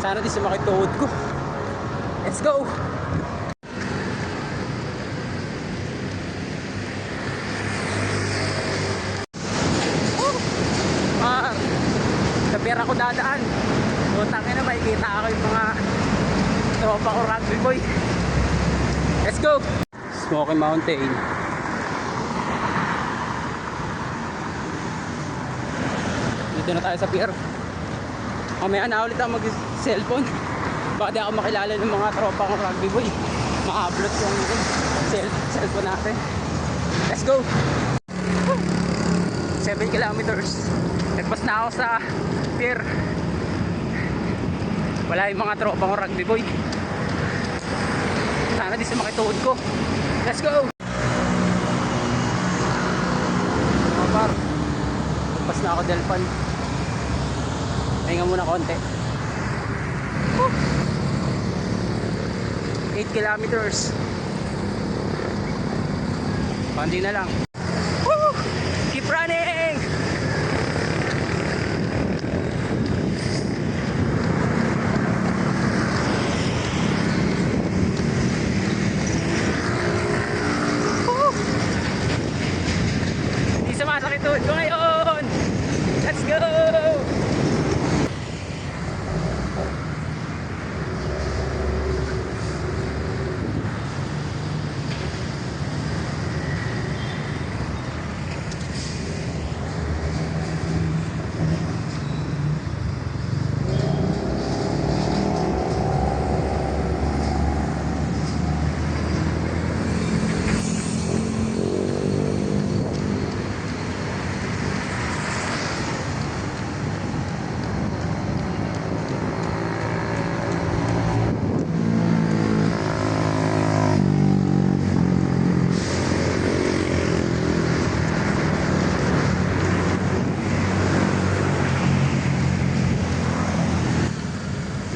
Sana di sumakit tuhod ko. Let's go! Sa pier ako dadaan. Utang na makikita ako yung mga tropa ko rugby boy. Let's go! Smoky Mountain. Dito na tayo sa pier. Mamaya na ulit ako mag-cellphone. Baka di ako makilala ng mga tropa kong rugby boy. Ma-upload yung cellphone natin. Let's go! 7 kilometers. Nagpas na ako sa pier. Wala yung mga tropa kong rugby boy. Sana di sumakit tuhod ko. Let's go! Mga par, nagpas na ako Delpan. Pahinga muna konti. 8 kilometers. Pandi na lang. Woo! Keep running! Woo! Hindi sumasakit tuhod ko ngayon. Let's go!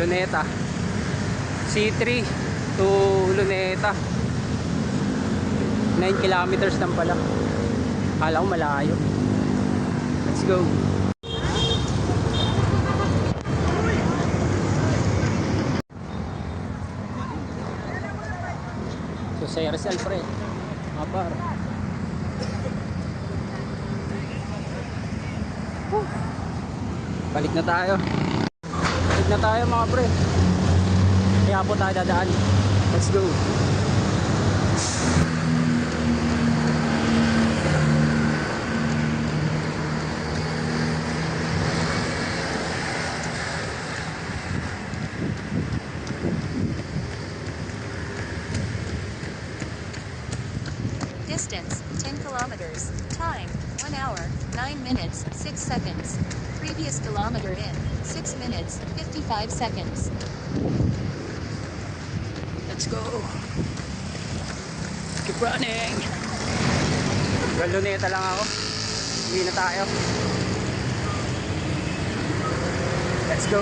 Luneta, C3 to Luneta, 9 kilometers lang pala. Kala ko malayo. Let's go. So sa Rizal Alfred Apar. Balik na tayo. Balik na tayo mga pre. Kaya po tayo dadaan. Let's go. Distance, 10 kilometers. Time, 1 hour, 9 minutes, 6 seconds. Previous kilometer in, 6 minutes, 55 seconds. Let's go. Keep running. Galuneta lang ako. Hindi na tayo. Let's go.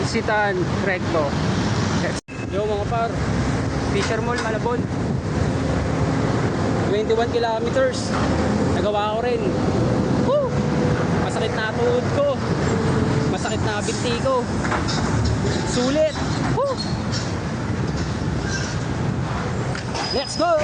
Isitan, Recto. Yo mga par, Fisher Mall, Malabon. 21 kilometers. Nagawa ko rin. Woo! Masakit na tuhod ko. Masakit na binti ko. Sulit. Woo! Let's go!